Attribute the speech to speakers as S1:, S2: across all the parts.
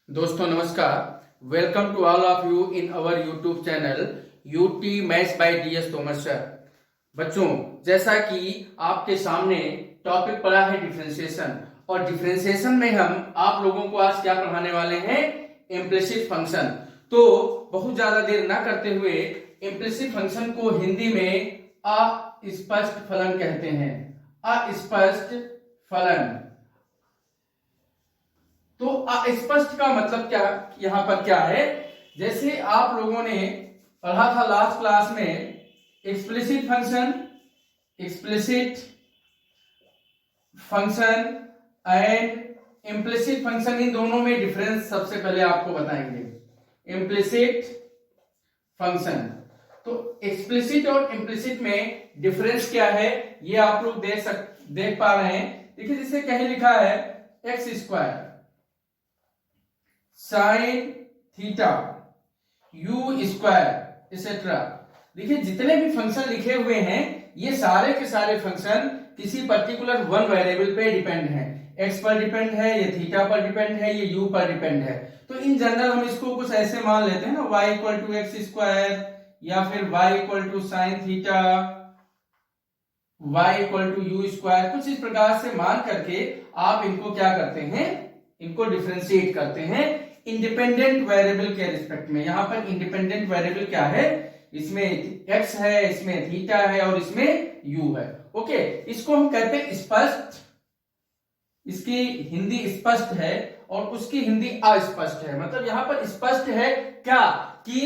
S1: दोस्तों नमस्कार। Welcome to all of you in our YouTube channel UT maths by DS Tomar sir. बच्चों, जैसा कि आपके सामने टॉपिक पड़ा है डिफरेंशिएशन, और डिफरेंशिएशन में हम आप लोगों को आज क्या पढ़ाने वाले हैं, इम्प्लिसिट फंक्शन। तो बहुत ज्यादा देर ना करते हुए इम्प्लिसिट फंक्शन को हिंदी में अस्पष्ट फलन कहते हैं। अस्पष्ट फलन। तो अस्पष्ट का मतलब क्या, यहां पर क्या है, जैसे आप लोगों ने पढ़ा था लास्ट क्लास में explicit function, explicit function and implicit function, इन दोनों में डिफरेंस सबसे पहले आपको बताएंगे। इम्प्लिसिट फंक्शन, तो एक्सप्लिसिट और इम्प्लिसिट में डिफरेंस क्या है ये आप लोग देख पा रहे हैं। देखिए, जिसे कहीं लिखा है x square sine theta you square etcetera. देखिए, जितने भी फंक्शन लिखे हुए हैं ये सारे के सारे फंक्शन किसी पर्टिकुलर वन वेरिएबल पे डिपेंड है। एक्स पर डिपेंड है, ये थीटा पर डिपेंड है, ये यू पर डिपेंड है। तो इन जनरल हम इसको कुछ ऐसे मान लेते हैं ना, y equal to x square, या फिर y equal to sine theta, y equal to u square. कुछ इस प्रकार से मान करके आप इनको क्या करते हैं, इनको डिफरेंशिएट करते हैं इंडिपेंडेंट वेरिएबल के रिस्पेक्ट में। यहां पर इंडिपेंडेंट वेरिएबल क्या है, इसमें x है, इसमें थीटा है और इसमें u है। ओके, इसको हम कहते हैं स्पष्ट। इसकी हिंदी स्पष्ट है और उसकी हिंदी अस्पष्ट है। मतलब यहां पर स्पष्ट है क्या, कि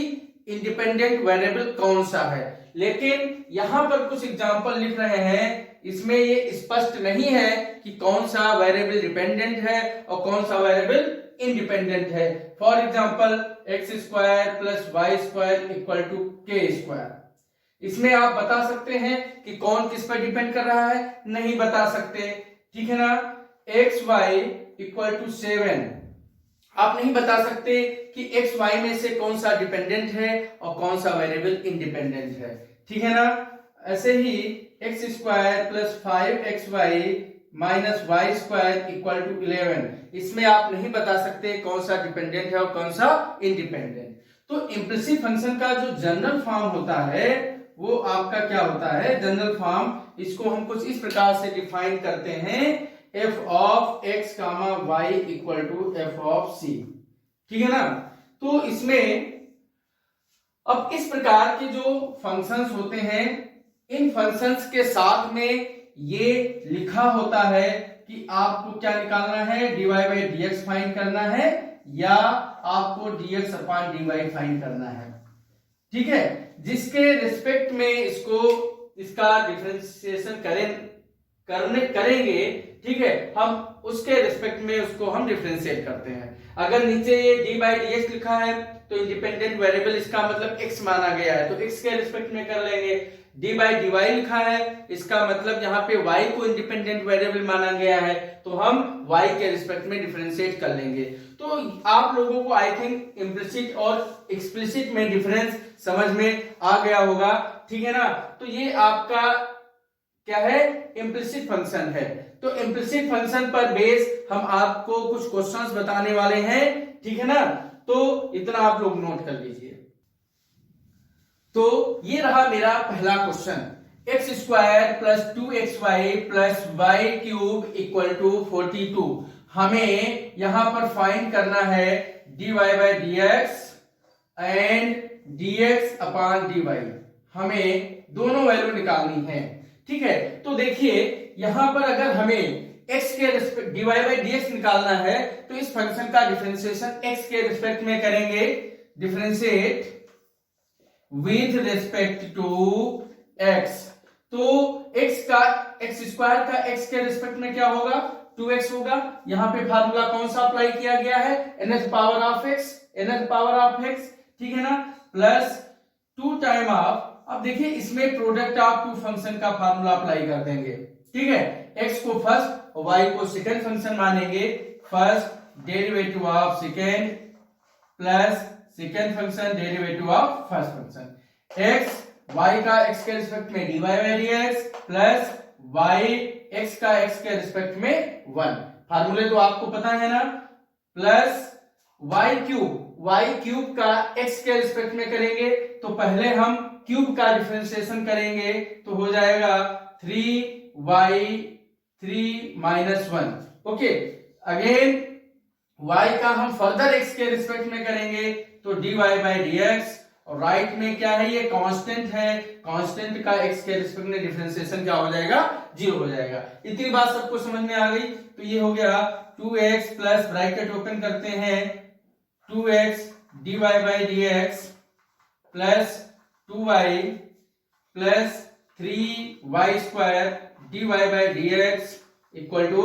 S1: इंडिपेंडेंट वेरिएबल कौन सा है, लेकिन यहां पर कुछ एग्जांपल लिख रहे हैं, इसमें ये स्पष्ट नहीं है कि कौन सा वेरिएबल डिपेंडेंट है और कौन सा वेरिएबल इंडिपेंडेंट है। For example x square plus y square equal to k square. इसमें आप बता सकते हैं कि कौन किस पर डिपेंड कर रहा है, नहीं बता सकते, ठीक है ना। एक्स वाई इक्वल टू 7, आप नहीं बता सकते कि एक्स वाई में से कौन सा डिपेंडेंट है और कौन सा वेरिएबल इंडिपेंडेंट है, ठीक है ना। ऐसे ही x square plus 5xy minus y square equal to 11, इसमें आप नहीं बता सकते कौन सा डिपेंडेंट है और कौन सा इंडिपेंडेंट। तो इम्प्लिसिट फंक्शन का जो जनरल फॉर्म होता है वो आपका क्या होता है, जनरल फॉर्म। इसको हम कुछ इस प्रकार से डिफाइन करते हैं, f of x comma y equal to f of c, ठीक है ना। तो इसमें अब इस प्रकार के जो फंक्शंस होते हैं, इन फंक्शंस के साथ में ये लिखा होता है कि आपको क्या निकालना है, dy बाई dx फाइंड करना है या आपको dx अपॉन dy फाइंड करना है, ठीक है। जिसके रिस्पेक्ट में इसका डिफरेंशिएशन करेंगे, ठीक है, हम उसके रिस्पेक्ट में उसको हम डिफरेंशिएट करते हैं। अगर नीचे ये डी बाई डी एक्स लिखा है तो इंडिपेंडेंट वेरिएबल इसका मतलब x माना गया है, तो x के रिस्पेक्ट में कर लेंगे। डी बाई डी वाई लिखा है, इसका मतलब यहाँ पे y को इंडिपेंडेंट वेरिएबल माना गया है, तो हम y के रिस्पेक्ट में डिफरेंशिएट कर लेंगे। तो आप लोगों को आई थिंक इम्प्लिसिट और एक्सप्लिसिट में डिफरेंस समझ में आ गया होगा, ठीक है ना। तो ये आपका क्या है, इम्प्लिसिट फंक्शन है। तो इम्प्लिसिट फंक्शन पर बेस हम आपको कुछ क्वेश्चंस बताने वाले हैं, ठीक है ना। तो इतना आप लोग नोट कर लीजिए। तो ये रहा मेरा पहला question, x square plus 2xy plus y cube equal to 42। हमें यहां पर फाइंड करना है dy by dx and dx upon dy। हमें दोनों वैल्यू निकालनी है, ठीक है। तो देखिए यहां पर अगर हमें x के रिस्पेक्ट dy बाई dx निकालना है तो इस फंक्शन का डिफरेंशिएशन x के रिस्पेक्ट में करेंगे, differentiate with respect to x। तो x स्क्वायर का x के रिस्पेक्ट में क्या होगा, 2x होगा। यहां पे फार्मूला कौन सा अप्लाई किया गया है, nth पावर ऑफ x, ठीक है ना, प्लस 2 टाइम ऑफ। अब देखिए इसमें प्रोडक्ट ऑफ टू फंक्शन का फार्मूला अप्लाई कर देंगे, ठीक है। x को फर्स्ट और y को सेकंड फंक्शन मानेंगे। First derivative of second plus second function derivative of first function. x y का x के रिस्पेक्ट में dy by dx plus y x का x के रिस्पेक्ट में 1। फार्मूले तो आपको पता है ना, प्लस वाई क्यूब का एक्स के रिस्पेक्ट में करेंगे तो पहले हम क्यूब का डिफरेंशिएशन करेंगे तो हो जाएगा 3y3 minus 1। Okay, again y का हम फर्दर x के रिस्पेक्ट में करेंगे तो dy बाई dx, और राइट में क्या है, ये कांस्टेंट है, कांस्टेंट का x के रिस्पेक्ट में डिफरेंशिएशन क्या हो जाएगा, 0 हो जाएगा। इतनी बात सबको समझ में आ गई। तो ये हो गया 2x प्लस ब्रैकेट ओपन करते हैं 2x dy by dx plus 2y plus 3y square dy by dx equal to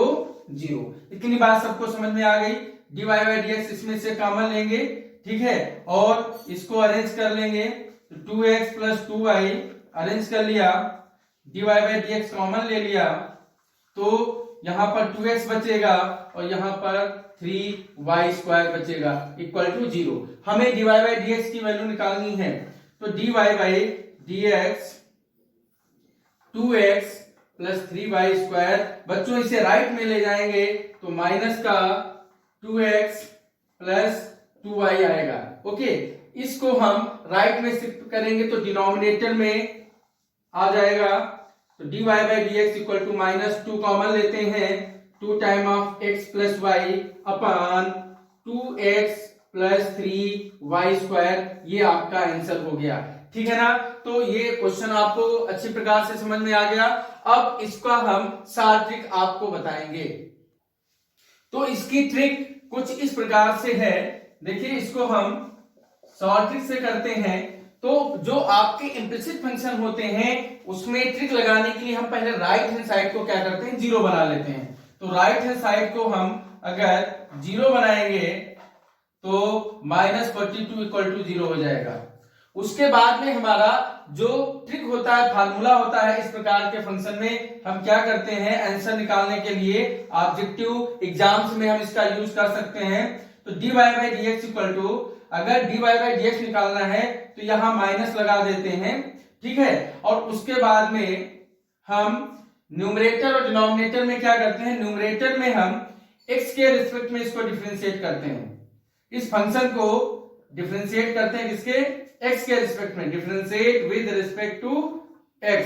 S1: 0। इतनी बात सबको समझ में आ गई। dy बाई dx इसमें से कॉमन लेंगे, ठीक है, और इसको अरेंज कर लेंगे तो 2x प्लस 2y अरेंज कर लिया, dy बाई dx कॉमन ले लिया तो यहां पर 2x बचेगा और यहां पर 3y स्क्वायर बचेगा इक्वल टू 0। हमें dy बाई dx की वैल्यू निकालनी है तो dy by dx 2x plus 3y square, बच्चों इसे राइट में ले जाएंगे तो माइनस का 2x प्लस 2y आएगा। ओके, इसको हम राइट में शिफ्ट करेंगे तो डिनोमिनेटर में आ जाएगा तो dy by dx equal to minus 2 common लेते हैं 2 time of x plus y upon 2x plus 3y square, ये आपका आंसर हो गया। ठीक है ना, तो ये क्वेश्चन आपको अच्छी प्रकार से समझ में आ गया। अब इसका हम शॉर्ट ट्रिक आपको बताएंगे। तो इसकी ट्रिक कुछ इस प्रकार से है, देखिए इसको हम शॉर्ट ट्रिक से करते हैं। तो जो आपके इम्प्लिसिट फंक्शन होते हैं उसमें ट्रिक लगाने के लिए हम पहले राइट हैंड साइड को क्या करते हैं, 0 बना लेते हैं। तो राइट हैंड साइड को हम अगर 0 बनाएंगे तो -42 इक्वल टू 0 हो जाएगा। उसके बाद में हमारा जो ट्रिक होता है, फार्मूला होता है, इस प्रकार के फंक्शन में हम क्या करते हैं, आंसर निकालने के लिए ऑब्जेक्टिव एग्जाम्स में हम इसका यूज कर सकते हैं। तो dy by dx equal to, अगर dy बाई dx निकालना है तो यहां माइनस लगा देते हैं, ठीक है, और उसके बाद में हम न्यूमरेटर और डिनोमिनेटर में क्या करते हैं, न्यूमरेटर में हम x के रिस्पेक्ट में इसको डिफरेंशिएट करते हैं, इस फंक्शन को डिफरेंशिएट करते हैं किसके, x के रिस्पेक्ट में, differentiate with respect to x,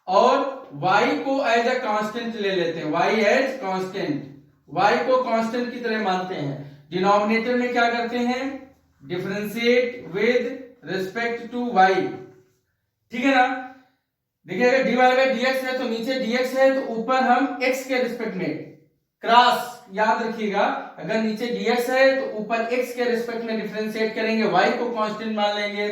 S1: और y को एज अ कांस्टेंट ले लेते हैं, y एज कांस्टेंट, y को कांस्टेंट की तरह मानते हैं। डिनोमिनेटर में क्या करते हैं, differentiate with respect to y, ठीक है ना। देखिए अगर dy बाई dx है तो नीचे dx है तो ऊपर हम x के रिस्पेक्ट में क्रॉस, याद रखिएगा, अगर नीचे dx है तो ऊपर x के रिस्पेक्ट में डिफरेंशिएट करेंगे, y को कांस्टेंट मान लेंगे,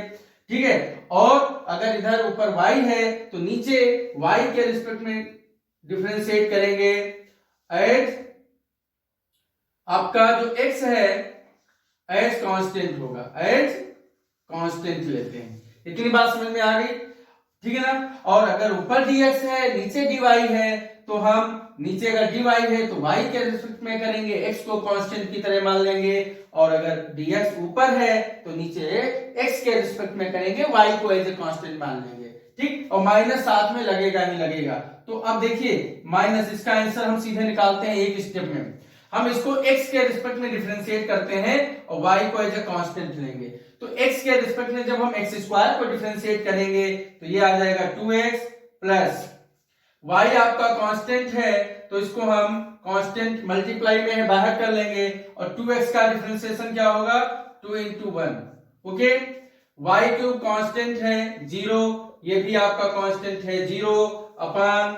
S1: ठीक है, और अगर इधर ऊपर y है तो नीचे y के रिस्पेक्ट में डिफरेंशिएट करेंगे एज आपका जो x है एज कांस्टेंट होगा, एज कांस्टेंट लेते हैं। इतनी बात समझ में आ गई, ठीक है ना। और अगर ऊपर dx है नीचे dy है तो हम नीचे अगर dy है तो y के रिस्पेक्ट में करेंगे, x को कांस्टेंट की तरह मान लेंगे, और अगर dx ऊपर है तो नीचे x के रिस्पेक्ट में करेंगे, y को एज ए कांस्टेंट मान लेंगे, ठीक, और माइनस साथ में लगेगा ही लगेगा। तो अब देखिए माइनस, इसका आंसर हम सीधे निकालते हैं एक स्टेप में, हम इसको x के रिस्पेक्ट में डिफरेंशिएट करते हैं और y को एज ए कांस्टेंट लेंगे। तो x के रिस्पेक्ट में जब हम x स्क्वायर को डिफरेंशिएट करेंगे तो ये आ जाएगा 2x प्लस y आपका कांस्टेंट है तो इसको हम कांस्टेंट मल्टीप्लाई में है बाहर कर लेंगे, और 2x का डिफरेंशिएशन क्या होगा, 2 into 1। Okay, y cube constant है 0, ये भी आपका कांस्टेंट है 0 अपॉन,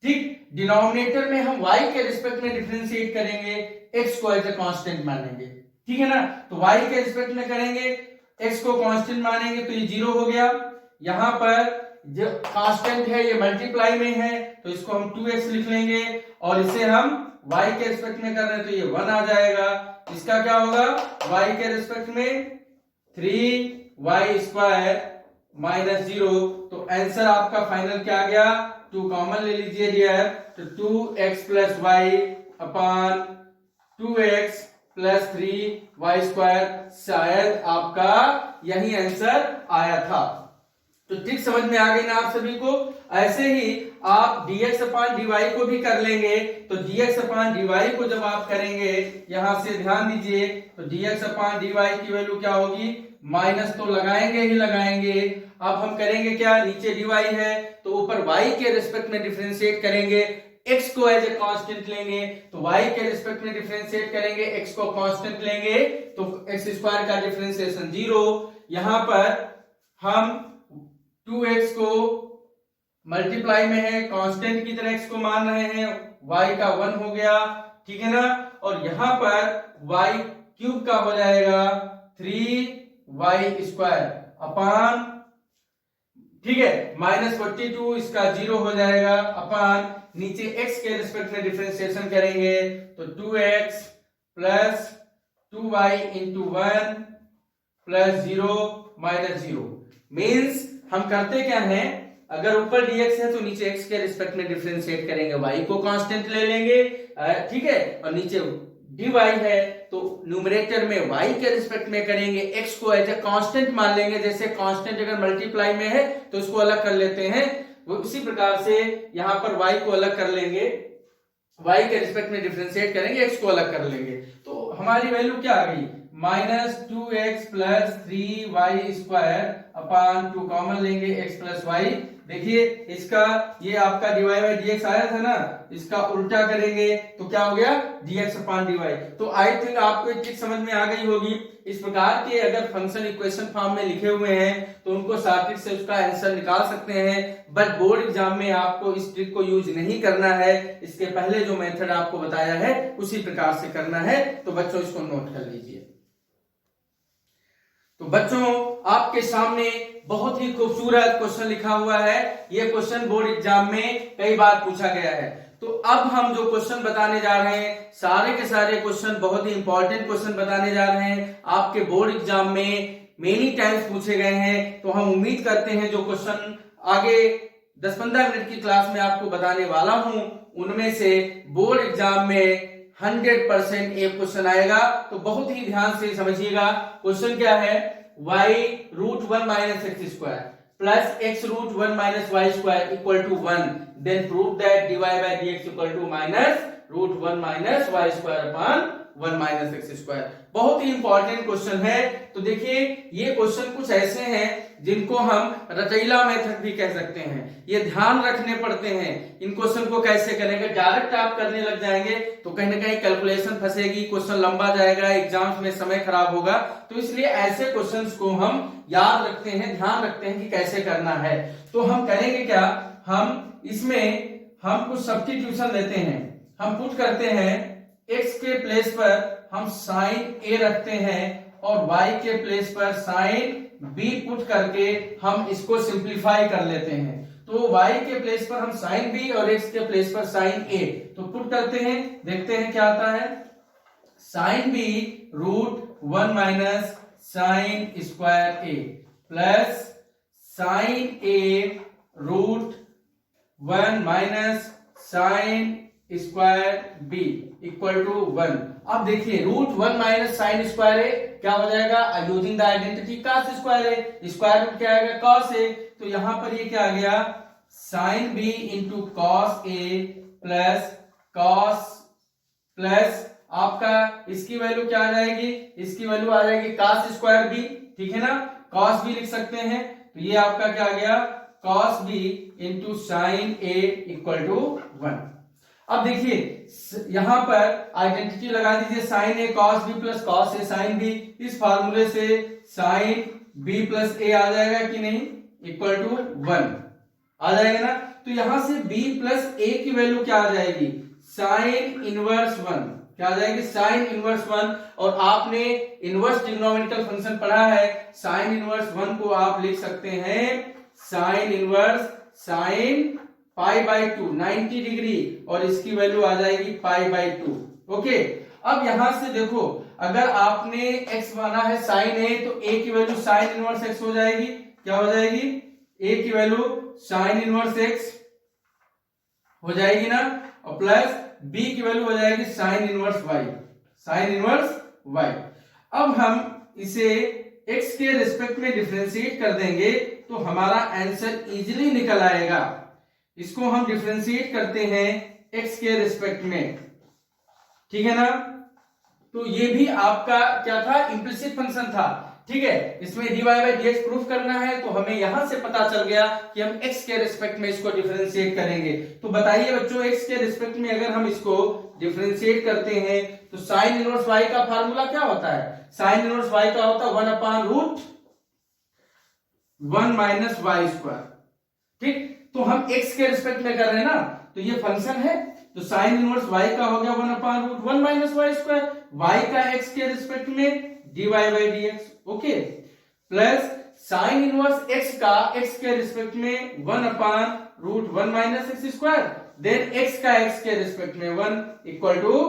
S1: ठीक, डिनोमिनेटर में हम y के रिस्पेक्ट में डिफरेंशिएट करेंगे, x को एज ए कांस्टेंट मानेंगे, ठीक है ना। तो y के रिस्पेक्ट में करेंगे, x को कांस्टेंट मानेंगे तो ये 0 हो गया। यहां पर जो कांस्टेंट है ये मल्टीप्लाई में है तो इसको हम 2x लिख लेंगे, और इसे हम y के रिस्पेक्ट में कर रहे हैं तो ये 1 आ जाएगा। इसका क्या होगा, y के रिस्पेक्ट में 3y स्क्वायर माइनस 0, तो आंसर आपका फाइनल क्या आ गया, 2 कॉमन ले लीजिए डियर, तो 2x plus y upon 2x plus 3y square, शायद आपका यही आंसर आया था। तो ट्रिक समझ में आ गई ना आप सभी को। ऐसे ही आप dx अपान dy को भी कर लेंगे। तो dx अपान dy को जब आप करेंगे, यहां से ध्यान दीजिए, तो dx अपान dy की वैल्यू क्या होगी, माइनस तो लगाएंगे ही लगाएंगे। अब हम करेंगे क्या, नीचे dy है तो ऊपर y के रिस्पेक्ट में डिफरेंशिएट करेंगे, x को एज ए कांस्टेंट लेंगे, तो y के रिस्पेक्ट में डिफरेंशिएट करेंगे, x को कांस्टेंट लेंगे, तो x स्क्वायर का डिफरेंशिएशन 0। यहां पर हम 2x को मल्टीप्लाई में है, कांस्टेंट की तरह x को मान रहे हैं, y का 1 हो गया, ठीक है ना। और यहां पर y क्यूब का हो जाएगा 3y स्क्वायर अपान, ठीक है, -42 इसका 0 हो जाएगा अपान, नीचे x के रिस्पेक्ट में डिफरेंशिएशन करेंगे तो 2x plus 2y into 1 plus 0 minus 0। Means हम करते क्या है, अगर ऊपर dx है तो नीचे x के रिस्पेक्ट में डिफरेंशिएट करेंगे, y को कांस्टेंट ले लेंगे, ठीक है, और नीचे dy है तो न्यूमरेटर में y के रिस्पेक्ट में करेंगे, x को एज ए कांस्टेंट मान लेंगे, जैसे कांस्टेंट अगर मल्टीप्लाई में है तो उसको अलग कर लेते हैं, वो उसी प्रकार से यहां पर y को अलग कर लेंगे, y के रिस्पेक्ट में डिफरेंशिएट करेंगे, x को अलग कर लेंगे, तो हमारी वैल्यू क्या आ गई, -2x plus 3y square upon 2 common लेंगे, x प्लस y। देखिए इसका, ये आपका dy बाई dx आया था ना, इसका उल्टा करेंगे तो क्या हो गया, dx अपान dy। तो आई थिंक आपको एक चीज समझ में आ गई होगी। इस प्रकार के अगर फंक्शन इक्वेशन फॉर्म में लिखे हुए हैं तो उनको शॉर्टकट से उसका आंसर निकाल सकते हैं, बट बोर्ड एग्जाम में आपको इस ट्रिक को यूज नहीं करना है, इसके पहले जो मेथड आपको बताया है उसी प्रकार से करना है। तो बच्चों इसको नोट कर लीजिए। तो बच्चों आपके सामने बहुत ही खूबसूरत क्वेश्चन लिखा हुआ है, यह क्वेश्चन बोर्ड एग्जाम में कई बार पूछा गया है। तो अब हम जो क्वेश्चन बताने जा रहे हैं, सारे के सारे क्वेश्चन बहुत ही इंपॉर्टेंट क्वेश्चन बताने जा रहे हैं, आपके बोर्ड एग्जाम में मेनी टाइम्स पूछे गए हैं। तो हम उम्मीद करते हैं जो क्वेश्चन आगे 10-15 मिनट की क्लास में आपको बताने वाला हूं, उनमें से बोर्ड एग्जाम में 100% एक क्वेश्चन आएगा। तो बहुत ही ध्यान से समझिएगा। क्वेश्चन क्या है, y root 1 minus x square plus x root 1 minus y square equal to 1, then prove that dy by dx equal to minus root 1 minus y square upon 1 minus x square. बहुत ही important question है। तो देखिए ये question कुछ ऐसे हैं जिनको हम रचैला मेथड भी कह सकते हैं, ये ध्यान रखने पड़ते हैं। इन क्वेश्चन को कैसे करेंगे, डायरेक्ट आप करने लग जाएंगे तो कहीं ना कहीं कैलकुलेशन फंसेगी, क्वेश्चन लंबा जाएगा, एग्जाम्स में समय खराब होगा। तो इसलिए ऐसे क्वेश्चंस को हम याद रखते हैं, ध्यान रखते हैं कि कैसे करना है। तो हम करेंगे क्या, हम इसमें हम कुछ सब्स्टिट्यूशन लेते हैं, हम पुट करते हैं x के प्लेस पर हम साइन a रखते हैं और y के प्लेस पर साइन b पुट करके हम इसको सिंप्लीफाई कर लेते हैं। तो y के प्लेस पर हम साइन b और x के प्लेस पर साइन a, तो पुट करते हैं, देखते हैं क्या आता है। Sine b root 1 minus sine square a plus sine a root 1 minus sine square b equal to 1। अब देखिए root 1 minus sine square a क्या हो जाएगा, using the identity cos square a, square root क्या आएगा कॉस ए। तो यहां पर ये क्या आ गया, sine B into cos a plus cos plus आपका इसकी वैल्यू क्या आ जाएगी, इसकी वैल्यू आ जाएगी कॉस स्क्वायर बी, ठीक है ना, कॉस बी लिख सकते हैं। तो ये आपका क्या आ गया, cos b into sine a equal to 1। अब देखिए यहां पर आइडेंटिटी लगा दीजिए, sine a cos b plus cos a sine b. इस फार्मूले से साइन बी प्लस ए आ जाएगा कि नहीं, इक्वल टू 1 आ जाएगा ना। तो यहां से b प्लस ए की वैल्यू क्या आ जाएगी, साइन इनवर्स 1, क्या आ जाएगी, साइन इनवर्स 1। और आपने इनवर्स ट्रिग्नोमेट्रिकल फंक्शन पढ़ा है, साइन इनवर्स 1 को आप लिख सकते हैं sine inverse sine pi by 2 90 degree, और इसकी वैल्यू आ जाएगी पाई बाई 2। ओके, अब यहां से देखो अगर आपने x माना है साइन a, तो a की वैल्यू साइन इनवर्स x हो जाएगी, क्या हो जाएगी, a की वैल्यू साइन इनवर्स x हो जाएगी ना, और प्लस b की वैल्यू हो जाएगी sign inverse y, sign inverse y। अब हम इसे x के रिस्पेक्ट में डिफरेंशिएट कर देंगे तो हमारा आंसर इजीली निकल आएगा। इसको हम डिफरेंशिएट करते हैं x के रिस्पेक्ट में, ठीक है ना। तो ये भी आपका क्या था, इम्प्लिसिट फंक्शन था, ठीक है। इसमें dy बाई dx प्रूफ करना है, तो हमें यहां से पता चल गया कि हम x के रिस्पेक्ट में इसको डिफरेंशिएट करेंगे। तो बताइए बच्चों, x के रिस्पेक्ट में अगर हम इसको डिफरेंशिएट करते हैं तो साइन इनवर्स y का फार्मूला क्या होता है, साइन इनवर्स y का होता है 1/√1 माइनस वाई स्क्वायर, ठीक। तो हम x के रिस्पेक्ट में कर रहे हैं ना, तो ये फंक्शन है, तो साइन इनवर्स y का हो गया 1/√1 माइनस वाई स्क्वायर, y का x के रिस्पेक्ट में dy by dx, okay, plus sine inverse x का x के रिस्पेक्ट में 1/√1 minus x square, then x का x के रिस्पेक्ट में 1 इक्वल टू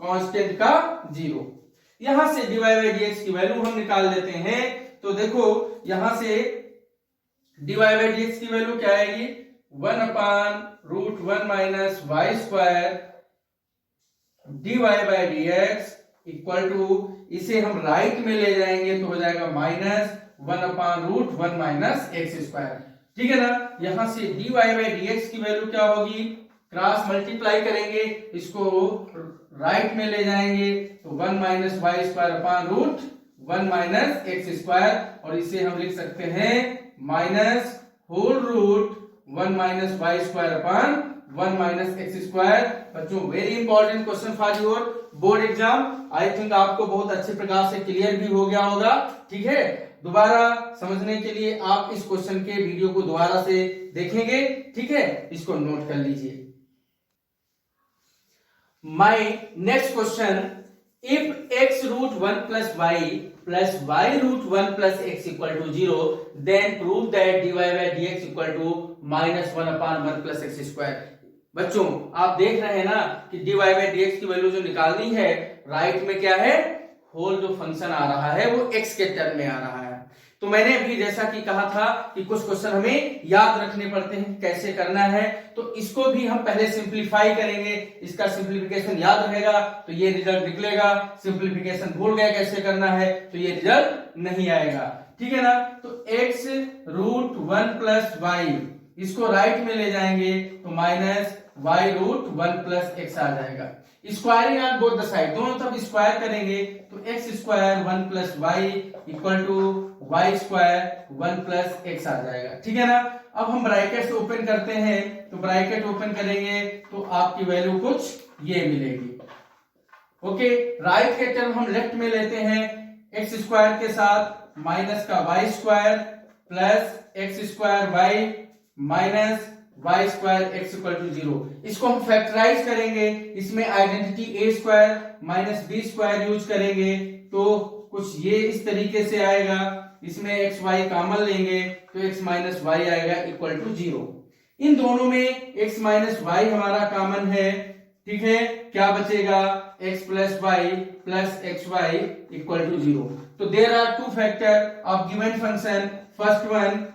S1: कांस्टेंट का 0। यहां से dy बाई dx की वैल्यू हम निकाल लेते हैं। तो देखो यहां से dy बाई dx की वैल्यू क्या आएगी, 1/√1 minus y square dy by dx equal to, इसे हम राइट में ले जाएंगे तो हो जाएगा -1/√1 माइनस एक्स स्क्वायर, ठीक है ना। यहां से dy बाई dx की वैल्यू क्या होगी, क्रॉस मल्टीप्लाई करेंगे, इसको राइट में ले जाएंगे तो 1 minus y square /√1 minus x square, और इसे हम लिख सकते हैं -√1 minus y square /1 minus x square. बच्चों very important question for your board exam, I think आपको बहुत अच्छे प्रकार से क्लियर भी हो गया होगा, ठीक है। दोबारा समझने के लिए आप इस क्वेश्चन के वीडियो को दोबारा से देखेंगे, ठीक है, इसको नोट कर लीजिए। My next question, if x√1 plus y plus y√1 plus x equal to 0, then prove that dy by dx equal to -1/1 plus x square। बच्चों आप देख रहे हैं ना कि dy by dx की वैल्यू जो निकालनी है, राइट में क्या है, होल जो फंक्शन आ रहा है वो x के टर्म में आ रहा है। तो मैंने अभी जैसा कि कहा था कि कुछ क्वेश्चन हमें याद रखने पड़ते हैं, कैसे करना है, तो इसको भी हम पहले सिंप्लीफाई करेंगे, इसका सिंप्लीफिकेशन याद रहेगा तो ये रिजल्ट निकलेगा, सिंप्लीफिकेशन भूल गए कैसे करना है तो ये रिजल्ट नहीं आएगा, ठीक है ना। तो x√1 प्लस वाई, इसको राइट में ले जाएंगे तो -y√1 प्लस एक्स आ जाएगा। Squaring on both the side, दोनों तरफ स्क्वायर करेंगे तो x square 1 plus y equal to y square 1 plus x आ जाएगा, ठीक है ना। अब हम ब्रैकेट ओपन करते हैं, तो ब्रैकेट ओपन करेंगे तो आपकी वैल्यू कुछ ये मिलेगी, ओके। राइट के टर्म हम लेफ्ट में लेते हैं, एक्स स्क्वायर के साथ माइनस का y square plus x square y minus y square x equal to 0। इसको हम फैक्टराइज करेंगे, इसमें identity a square minus b square use करेंगे तो कुछ ये इस तरीके से आएगा, इसमें एक्स वाई कॉमन लेंगे तो एक्स माइनस वाई आएगा इक्वल टू 0। इन दोनों में एक्स माइनस वाई हमारा कॉमन है, ठीक है, क्या बचेगा, x plus y plus x y equal to 0। तो there are two factor of given function, first one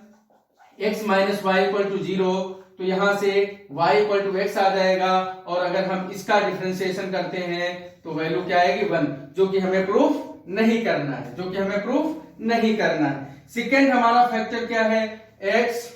S1: x minus y equal to 0, तो यहां से y इक्वल टू एक्स आ जाएगा, और अगर हम इसका डिफरेंशिएशन करते हैं तो वैल्यू क्या आएगी 1, जो कि हमें प्रूफ नहीं करना है, जो कि हमें प्रूफ नहीं करना है। सेकेंड हमारा फैक्टर क्या है, x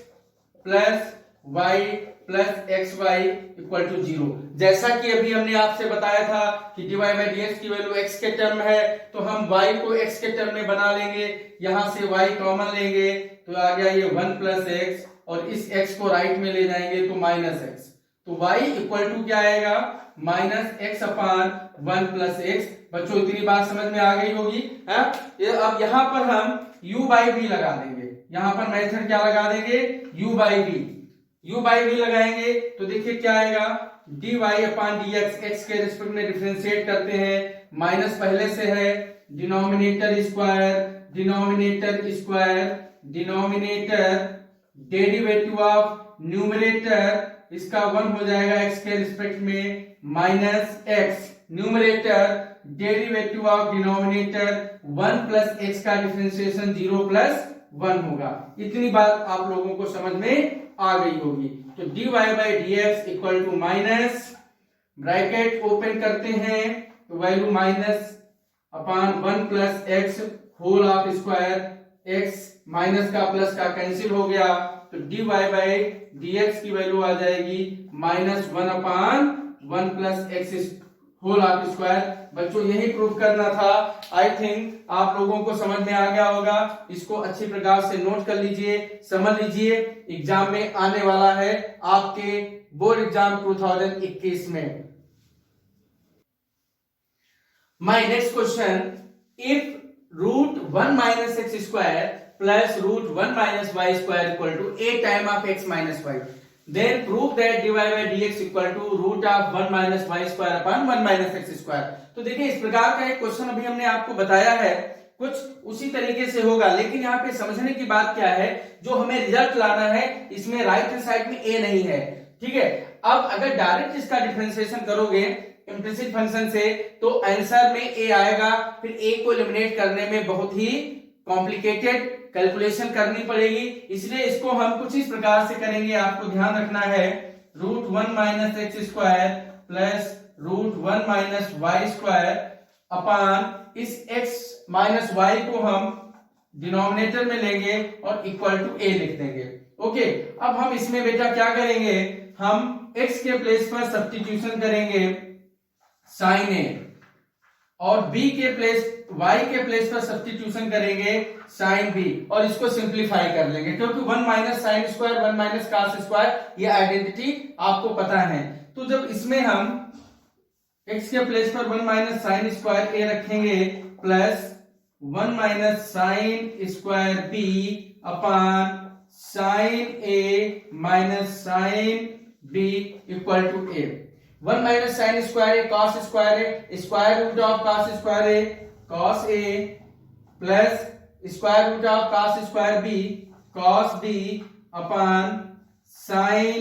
S1: plus y plus x y equal to 0। जैसा कि अभी हमने आपसे बताया था कि dy बाई dx की वैल्यू x के टर्म है, तो हम y को x के टर्म में बना लेंगे, यहां से y कॉमन लेंगे तो आ गया ये 1 प्लस एक्स, और इस x को राइट में ले जाएंगे तो माइनस एक्स, तो y इक्वल टू क्या आएगा, -x/1 प्लस एक्स। बच्चों इतनी बात समझ में आ गई होगी, है? अब यहाँ पर हम u बाई v लगा देंगे, यहाँ पर मेथड क्या लगा देंगे, u बाई v लगाएंगे तो देखिए क्या आएगा, dy/dx, x के रिस्पेक्ट में डिफरेंशिएट करते हैं, माइनस पहले से है, denominator square derivative of numerator, इसका 1 हो जाएगा x के रिस्पेक्ट में, minus x numerator derivative of denominator 1 plus x का डिफरेंशिएशन 0 प्लस 1 होगा। इतनी बात आप लोगों को समझ में आ गई होगी। तो dy by dx equal to minus, bracket open करते हैं तो value -1 plus x whole of square x minus का प्लस का कैंसिल हो गया, तो dy बाई dx की वैल्यू आ जाएगी -1/1 plus x whole of square. बच्चों यही प्रूफ करना था। आई थिंक आप लोगों को समझ में आ गया होगा। इसको अच्छी प्रकार से नोट कर लीजिए, समझ लीजिए, एग्जाम में आने वाला है आपके बोर्ड एग्जाम 2021 में। My next question, if √1 minus x square plus √1 minus y square equal to a time of x minus y, then prove that dy by dx equal to √1 minus y square upon 1 minus x square। तो देखिए इस प्रकार का एक question अभी हमने आपको बताया है, कुछ उसी तरीके से होगा, लेकिन यहाँ पे समझने की बात क्या है, जो हमें रिजल्ट लाना है इसमें राइट हैंड साइड में a नहीं है, ठीक है। अब अगर डायरेक्ट इसका डिफरेंशिएशन करोगे इम्प्लिसिट फंक्शन से तो आंसर में a आएगा, फिर a को एलिमिनेट करने में बहुत ही कॉम्प्लिकेटेड कैलकुलेशन करनी पड़ेगी, इसलिए इसको हम कुछ इस प्रकार से करेंगे। आपको ध्यान रखना है √1 minus x square plus √1 minus y square upon इस x माइनस वाई को हम डिनोमिनेटर में लेंगे और इक्वल टू a लिख देंगे। ओके, अब हम इसमें बेटा क्या करेंगे, हम x के प्लेस पर सब्स्टिट्यूशन करेंगे साइन a और b के प्लेस y के प्लेस पर सब्स्टिट्यूशन करेंगे साइन b और इसको सिंप्लीफाई कर लेंगे, क्योंकि 1 minus sine square 1 minus cos square ये आइडेंटिटी आपको पता है। तो जब इसमें हम x के प्लेस पर 1 माइनस साइन स्क्वायर a रखेंगे plus 1 minus sine square b upon sine a minus sine b equal to a। 1 minus sine square a cos square a, square root of cos square a cos a plus square root of cos square b cos b upon sine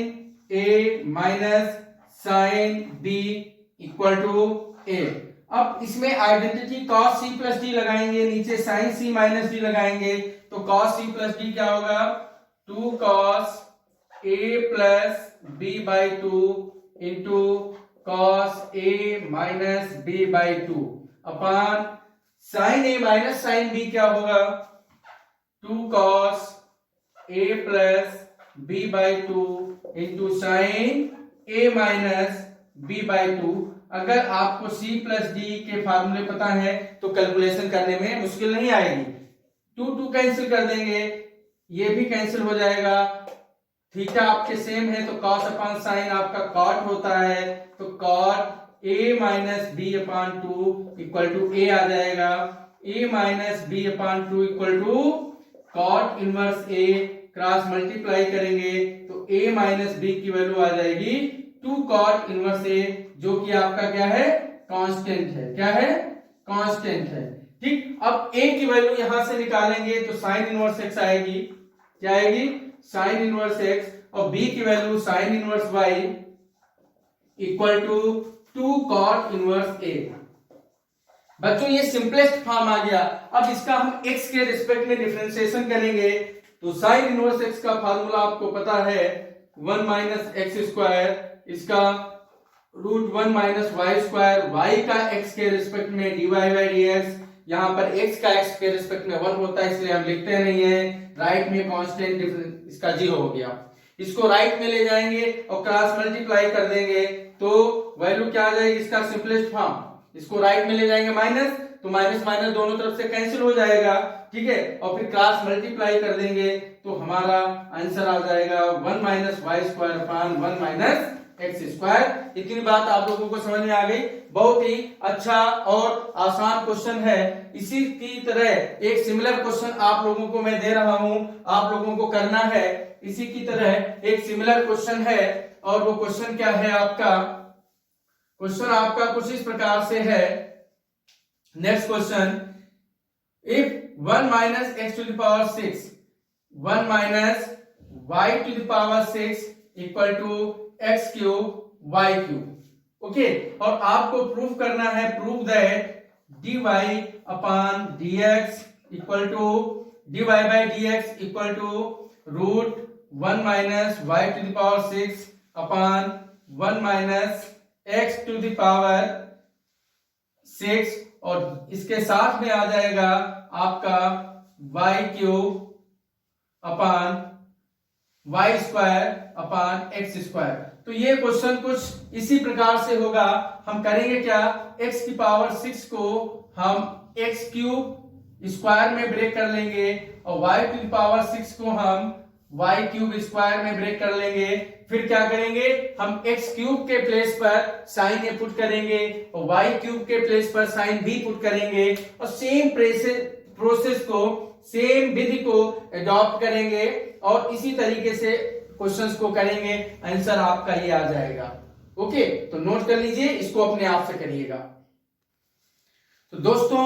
S1: a minus sine b equal to a. अब इसमें identity cos c plus d लगाएंगे, नीचे sign सी minus D लगाएंगे, तो cos c plus D क्या होगा, 2 cos a plus b by 2 into cos a minus b by 2 upon sine a minus sine b क्या होगा, 2 cos a plus b by 2 into sine a minus b by 2। अगर आपको c plus D के फार्मूले पता है तो calculation करने में मुश्किल नहीं आएगी। 2 कैंसिल कर देंगे, ये भी कैंसिल हो जाएगा, थीटा आपके सेम है तो कॉस अपान साइन आपका कॉट होता है, तो cot a minus B upon 2 equal to a आ जाएगा, a minus B upon 2 equal to cot inverse a, cross multiply करेंगे तो a माइनस बी की वैल्यू आ जाएगी 2 कॉट इनवर्स a, जो कि आपका क्या है, कांस्टेंट है। क्या है, कांस्टेंट है। ठीक, अब a की वैल्यू यहां से निकालेंगे तो साइन इनवर्स x आएगी, क्या आएगी, साइन इनवर्स x, और b की वैल्यू sine inverse y equal to 2 cot inverse a। बच्चों ये सिंपलेस्ट फॉर्म आ गया। अब इसका हम x के रिस्पेक्ट में डिफरेंशिएशन करेंगे तो साइन इनवर्स x का फार्मूला आपको पता है 1 माइनस एक्स स्क्वायर, इसका √1 माइनस वाई स्क्वायर, y का x के रिस्पेक्ट में dy बाई dx, यहाँ पर x का x के रिस्पेक्ट में 1 होता है इसलिए हम लिखते नहीं है, राइट में कांस्टेंट डिफरेंस इसका 0 हो गया। इसको राइट में ले जाएंगे और क्रॉस मल्टीप्लाई कर देंगे तो वैल्यू क्या आ जाएगी, इसका सिंपलेस्ट फॉर्म, इसको राइट में ले जाएंगे माइनस, तो माइनस माइनस दोनों तरफ से कैंसिल हो जाएगा, ठीक है, और फिर क्रॉस मल्टीप्लाई कर देंगे तो हमारा आंसर आ जाएगा 1 minus y square upon 1 minus x square. इतनी बात आप लोगों को समझ में आ गई। बहुत ही अच्छा और आसान क्वेश्चन है। इसी की तरह एक सिमिलर क्वेश्चन आप लोगों को मैं दे रहा हूं, आप लोगों को करना है। इसी की तरह एक सिमिलर क्वेश्चन है और वो क्वेश्चन क्या है आपका, क्वेश्चन आपका कुछ इस प्रकार से है। Next question, if 1 minus x to the power 6 1 minus y to the power 6 equal to x cube y cube. Okay, और आपको प्रूव करना है, prove that dy upon dx equal to dy by dx equal to √1 minus y to the power 6 upon 1 minus x to the power 6, और इसके साथ में आ जाएगा आपका y cube upon y square upon x square. तो ये question कुछ इसी प्रकार से होगा। हम करेंगे क्या, x की पावर 6 को हम x क्यूब स्क्वायर में ब्रेक कर लेंगे और y की पावर 6 को हम y क्यूब स्क्वायर में ब्रेक कर लेंगे। फिर क्या करेंगे, हम x क्यूब के प्लेस पर साइन a पुट करेंगे और y क्यूब के प्लेस पर साइन b पुट करेंगे और सेम प्रोसेस को, सेम विधि को अडॉप्ट करेंगे और इसी तरीके से क्वेश्चंस को करेंगे। आंसर आपका ये आ जाएगा। ओके, तो नोट कर लीजिए, इसको अपने आप से करिएगा। तो दोस्तों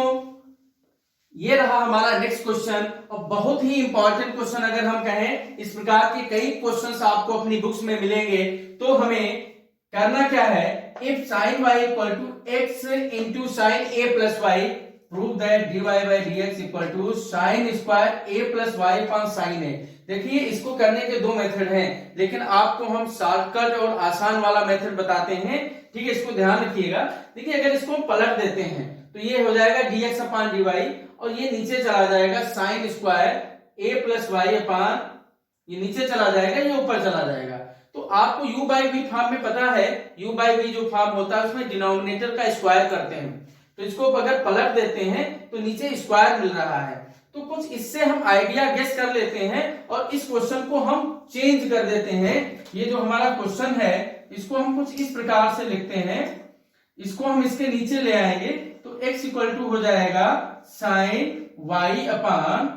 S1: ये रहा हमारा नेक्स्ट क्वेश्चन और बहुत ही इंपॉर्टेंट क्वेश्चन। अगर हम कहें इस प्रकार के कई क्वेश्चंस आपको अपनी बुक्स में मिलेंगे, तो हमें करना क्या है, if sin y equal to x into sine a plus y, prove that dy by dx equal to sine square a plus y upon sine a। देखिए इसको करने के दो मेथड हैं, लेकिन आपको हम शॉर्टकट और आसान वाला मेथड बताते हैं। ठीक है, इसको ध्यान रखिएगा। देखिए अगर इसको पलट देते हैं तो ये हो जाएगा dx अपान dy और ये नीचे चला जाएगा sine square a plus y upon, ये नीचे चला जाएगा, ये ऊपर चला जाएगा। तो आपको u बाई v फॉर्म में पता है, u बाई v जो फॉर्म होता है उसमें डिनोमिनेटर का स्क्वायर करते हैं। तो इसको अगर पलट देते हैं तो नीचे स्क्वायर मिल रहा है। तो कुछ इससे हम आइडिया गेस कर लेते हैं और इस क्वेश्चन को हम चेंज कर देते हैं। ये जो हमारा क्वेश्चन है इसको हम कुछ इस प्रकार से लिखते हैं, इसको हम इसके नीचे ले आएंगे तो x इक्वल टू हो जाएगा sine y upon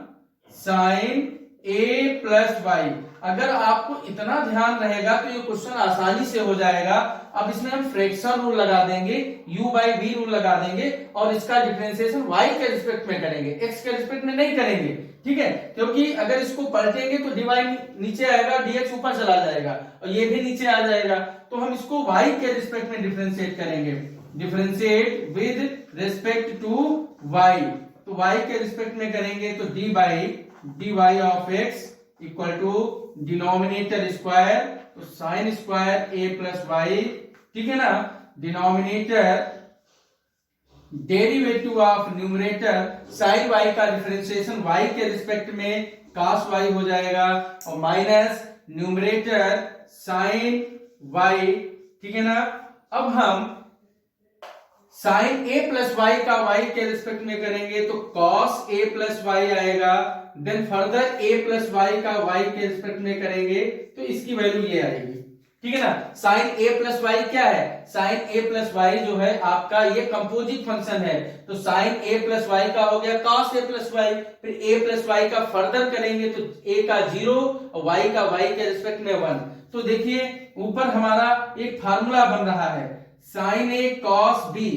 S1: sine a plus y. अगर आपको इतना ध्यान रहेगा तो ये क्वेश्चन आसानी से हो जाएगा। अब इसमें हम फ्रैक्शन रूल लगा देंगे, u बाई v रूल लगा देंगे और इसका डिफरेंशिएशन y के रिस्पेक्ट में करेंगे, x के रिस्पेक्ट में नहीं करेंगे। ठीक है, क्योंकि अगर इसको पलटेंगे तो dy नीचे आएगा, dx ऊपर चला जाएगा और ये भी नीचे आ जाएगा। तो हम इसको y के रिस्पेक्ट में डिफरेंशिएट करेंगे, differentiate with respect to y। तो y के रिस्पेक्ट में करेंगे तो d by dy of x equal to denominator square, तो sine square a plus y, ठीक है ना, denominator derivative of numerator sine y का डिफरेंशिएशन y के रिस्पेक्ट में cos y हो जाएगा और माइनस न्यूमरेटर साइन y, ठीक है ना। अब हम साइन a प्लस वाई का y के रिस्पेक्ट में करेंगे तो cos a प्लस वाई आएगा। Then further a plus y का y के रिस्पेक्ट में करेंगे तो इसकी वैल्यू ये आएगी। ठीक है ना, साइन a प्लस वाई क्या है, साइन a प्लस वाई जो है आपका ये कंपोजिट फंक्शन है। तो साइन a प्लस वाई का हो गया cos a प्लस वाई, फिर a प्लस वाई का फर्दर करेंगे तो a का 0 और y का y के रिस्पेक्ट में 1। तो देखिए ऊपर हमारा एक फार्मूला बन रहा है, sine a cos b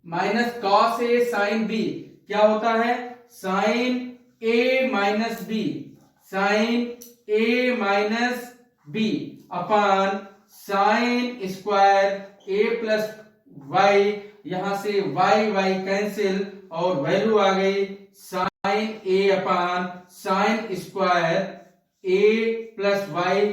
S1: minus cos a sine b क्या होता है, sine a minus b, sine a minus b upon sine square a plus y, यहां से y कैंसिल और वैल्यू आ गई sine a upon sine square a plus y.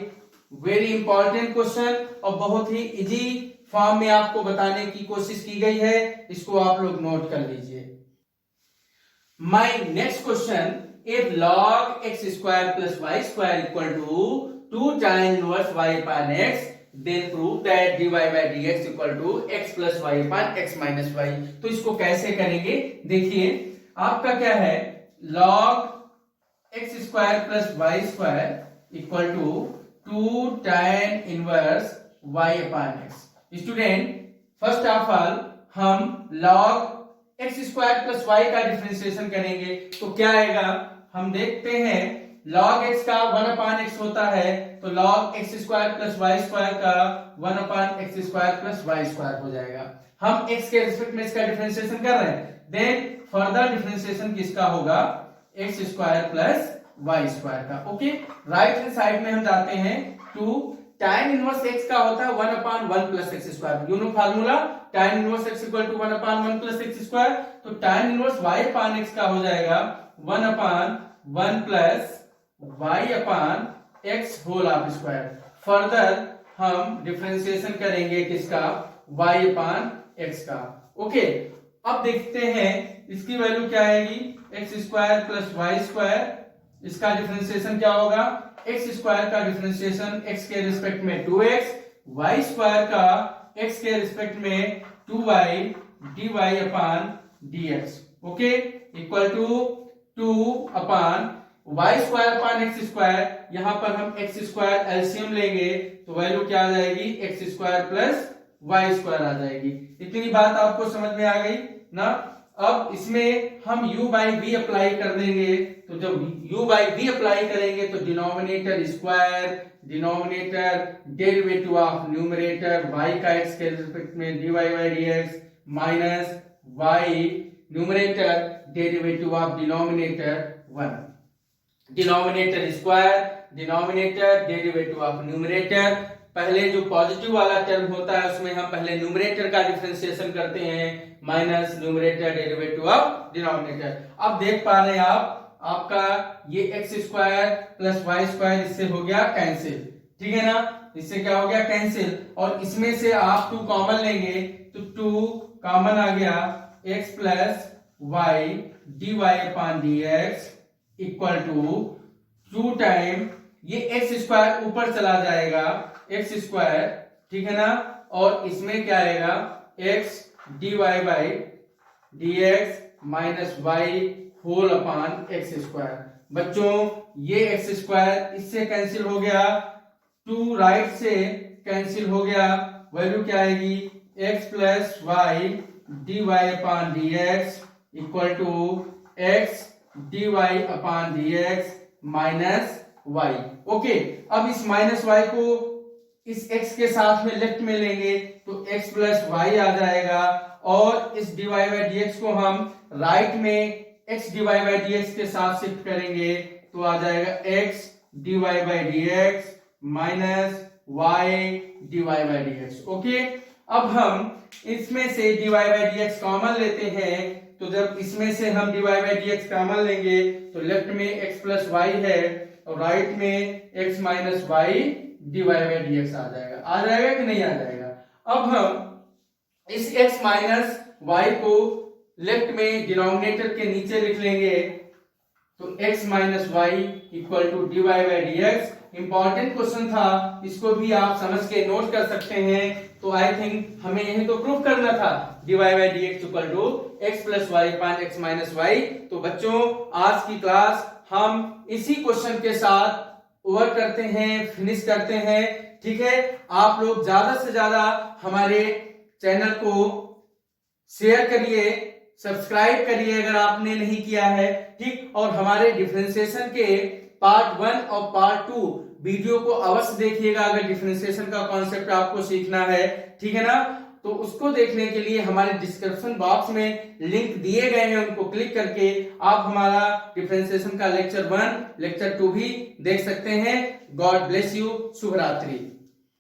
S1: Very important question और बहुत ही इजी फॉर्म में आपको बताने की कोशिश की गई है, इसको आप लोग नोट कर लीजिए। My next question, if log x square plus y square equal to 2 tan inverse y upon x, then prove that dy by dx equal to x plus y upon x minus y। तो इसको कैसे करेंगे, देखिए आपका क्या है, log x square plus y square equal to 2 tan inverse y upon x। Student first of all हम log x square plus y का डिफरेंशिएशन करेंगे तो क्या आएगा, हम देखते हैं log x का 1 अपान x होता है तो log x square plus y square का 1 upon x square plus y square हो जाएगा। हम x के रिस्पेक्ट में इसका डिफरेंशिएशन कर रहे हैं। देन फर्दर डिफरेंशिएशन किसका होगा, x square plus y square का। ओके, राइट हैंड साइड में हम जाते हैं टू tan इनवर्स x का होता है 1 upon 1 plus x square, you know formula, tan inverse x equal to 1 upon 1 plus x square. तो tan inverse y upon x का हो जाएगा 1 upon 1 plus y upon x whole of square. Further हम differentiation करेंगे किसका, y upon x का। Okay, अब देखते हैं इसकी वैल्यू क्या आएगी, x square plus y square, इसका डिफरेंशिएशन क्या होगा, एक्स स्क्वायर का डिफरेंशिएशन एक्स के रिस्पेक्ट में 2x, वाई स्क्वायर का एक्स के रिस्पेक्ट में 2y dy upon dx, okay, equal to 2 upon y square upon x square, यहां पर हम एक्स स्क्वायर एलसीएम लेंगे तो वैल्यू क्या आ जाएगी, x square plus y square आ जाएगी। इतनी बात आपको समझ में आ गई ना। अब इसमें हम u बाई वी अप्लाई कर देंगे, तो जब u बाई वी अप्लाई करेंगे तो denominator square, denominator derivative of numerator y का x के रिस्पेक्ट में dy by dx minus y numerator derivative of denominator 1, denominator square, denominator derivative of numerator. पहले जो पॉजिटिव वाला टर्म होता है उसमें हम पहले न्यूमरेटर का डिफरेंशिएशन करते हैं, minus numerator derivative of denominator. अब देख पा रहे हैं आप, आपका ये x square plus y square इससे हो गया कैंसिल, ठीक है ना, इससे क्या हो गया कैंसिल, और इसमें से आप 2 कॉमन लेंगे तो 2 कॉमन आ गया, x plus y d y upon d x equal to 2 time ये एक्स स्क्वायर ऊपर चला जाएगा, एक्स स्क्वायर, ठीक है ना, और इसमें क्या आएगा, x d y by d x minus y whole upon x square. बच्चों ये एक्स स्क्वायर इससे कैंसिल हो गया, 2 राइट से कैंसिल हो गया, वैल्यू क्या आएगी, x plus y d y upon d x equal to x d y upon d x minus y. Okay, अब इस माइनस वाई को इस x के साथ में लेफ्ट में लेंगे तो x प्लस वाई आ जाएगा, और इस dy बाई dx को हम राइट में x dy बाई dx के साथ शिफ्ट करेंगे तो आ जाएगा x dy by dx minus y dy by dx। Okay, अब हम इसमें से dy बाई dx कॉमन लेते हैं, तो जब इसमें से हम dy बाई dx कॉमन लेंगे तो लेफ्ट में x प्लस वाई है और राइट में x minus y dy by dx आ जाएगा कि नहीं आ जाएगा। अब हम इस x माइनस वाई को लेफ्ट में डिनोमिनेटर के नीचे लिख लेंगे, तो x minus y equal to dy by dx। Important question था, इसको भी आप समझ के नोट कर सकते हैं। तो आई थिंक हमें यही तो प्रूफ करना था, dy by dx equal to x plus y upon x minus y. तो बच्चों आज की क्लास हम इसी क्वेश्चन के साथ ओवर करते हैं, फिनिश करते हैं, ठीक है। आप लोग ज्यादा से ज्यादा हमारे चैनल को शेयर करिए, सब्सक्राइब करिए अगर आपने नहीं किया है, ठीक, और हमारे डिफरेंशिएशन के पार्ट 1 और पार्ट 2 वीडियो को अवश्य देखिएगा अगर डिफरेंशिएशन का कॉन्सेप्ट आपको सीखना है, ठीक है ना। तो उसको देखने के लिए हमारे डिस्क्रिप्शन बॉक्स में लिंक दिए गए हैं, उनको क्लिक करके आप हमारा डिफरेंशिएशन का लेक्चर 1, लेक्चर 2 भी देख सकते हैं। गॉड ब्लेस यू, शुभ रात्रि।